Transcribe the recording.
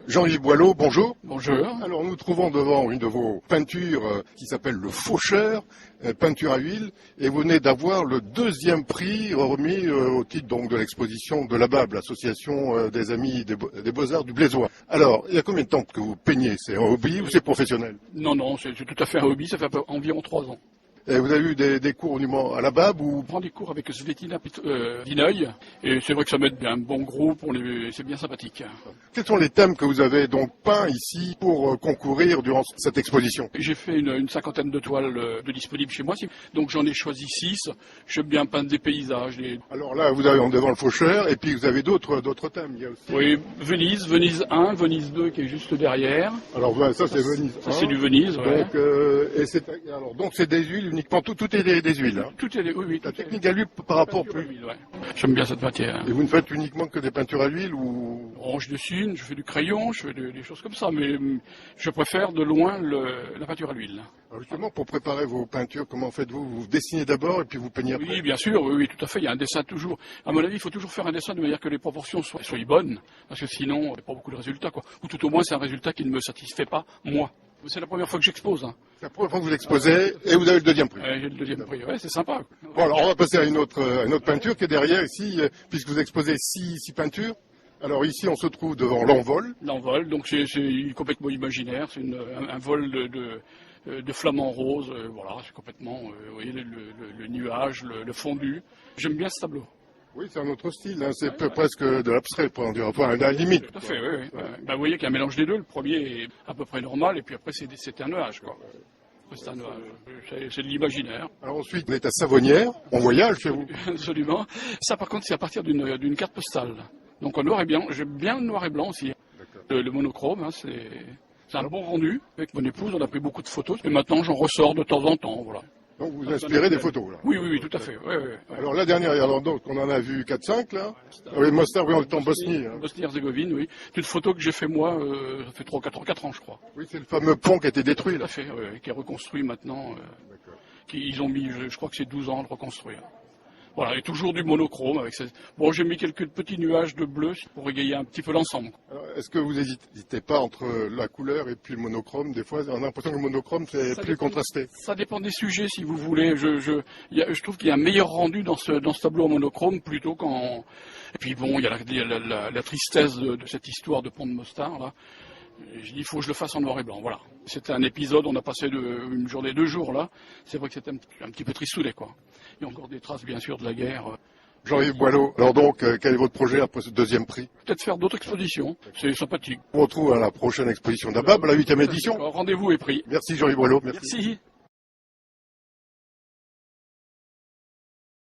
Jean-Yves Boileau, bonjour. Bonjour. Alors nous trouvons devant une de vos peintures qui s'appelle Le Faucheur, peinture à huile, et vous venez d'avoir le 2e prix remis au titre donc de l'exposition de l'ABAB, l'association des amis des Beaux-Arts du Blésois. Alors, il y a combien de temps que vous peignez? C'est un hobby ou c'est professionnel? Non, c'est tout à fait un hobby, ça fait environ 3 ans. Et vous avez eu des cours à l'ABAB ou... On prend des cours avec Svetlana Vinoy, et c'est vrai que ça met un bon groupe, c'est bien sympathique. Quels sont les thèmes que vous avez donc peints ici pour concourir durant cette exposition? J'ai fait une 50aine de toiles de disponibles chez moi, donc j'en ai choisi 6. J'aime bien peindre des paysages. Alors là, vous avez devant Le Faucheur, et puis vous avez d'autres thèmes. Il y a aussi... Oui, Venise 1, Venise 2 qui est juste derrière. Alors ça c'est Venise 1. Ça c'est du Venise, ouais. Donc c'est des huiles uniquement, tout est des huiles. Hein. Tout est, oui. La technique à l'huile par rapport plus. Ouais. J'aime bien cette matière. Et vous ne faites uniquement que des peintures à l'huile ou... Je dessine, je fais du crayon, je fais des choses comme ça, mais je préfère de loin la peinture à l'huile. Alors justement, pour préparer vos peintures, comment faites-vous? Vous dessinez d'abord et puis vous peignez après? Oui, bien sûr, oui, tout à fait. Il y a un dessin toujours. À mon avis, il faut toujours faire un dessin de manière que les proportions soient bonnes, parce que sinon, il n'y a pas beaucoup de résultats, quoi. Ou tout au moins, c'est un résultat qui ne me satisfait pas, moi. C'est la première fois que j'expose. Hein. C'est la première fois que vous exposez et vous avez le 2e prix. J'ai le 2e prix, ouais, c'est sympa. Bon, alors on va passer à une autre peinture qui est derrière ici, puisque vous exposez 6 peintures. Alors ici, on se trouve devant l'envol. L'envol, donc c'est complètement imaginaire, c'est un vol de flamants roses, voilà, c'est complètement, vous voyez, le nuage, le fondu. J'aime bien ce tableau. Oui, c'est un autre style, hein. C'est presque de l'abstrait, pour en dire, enfin, à la limite. Tout à fait, oui. Ben, vous voyez qu'il y a un mélange des deux, le premier est à peu près normal, et puis après c'est un nuage, quoi. C'est un nuage, c'est de l'imaginaire. Alors ensuite, on est à Savonnières, on voyage chez vous. Absolument. Ça par contre, c'est à partir d'une carte postale. Donc en noir et blanc, j'aime bien le noir et blanc aussi. Le monochrome, hein, c'est un bon rendu. Avec mon épouse, on a pris beaucoup de photos, et maintenant j'en ressors de temps en temps, voilà. Donc vous inspirez des photos, là? Oui, tout à fait. Ouais. Alors la dernière, donc on en a vu 4-5, là. Oui, Mostar, oui, on est en Bosnie. Hein. Bosnie-Herzégovine, oui. C'est une photo que j'ai fait moi, ça fait 4 ans, je crois. Oui, c'est le fameux pont qui a été détruit, là. Tout à fait, qui est reconstruit maintenant. Ils ont mis, je crois que c'est 12 ans à le reconstruire. Voilà, et toujours du monochrome. Bon, j'ai mis quelques petits nuages de bleu pour égayer un petit peu l'ensemble. Est-ce que vous n'hésitez pas entre la couleur et puis le monochrome? Des fois, on a l'impression que le monochrome, c'est plus contrasté. Ça dépend des sujets, si vous voulez. Je trouve qu'il y a un meilleur rendu dans ce tableau en monochrome plutôt qu'en... Et puis bon, il y a la tristesse de cette histoire de pont de Mostar, là. J'ai dit, il faut que je le fasse en noir et blanc, voilà. C'était un épisode, on a passé une journée, 2 jours, là. C'est vrai que c'était un petit peu tristounet, quoi. Il y a encore des traces, bien sûr, de la guerre. Jean-Yves Boileau, alors donc, quel est votre projet après ce 2e prix? Peut-être faire d'autres expositions, c'est sympathique. On se retrouve à la prochaine exposition d'ABAB, la 8e édition. Rendez-vous est pris. Merci Jean-Yves Boileau. Merci.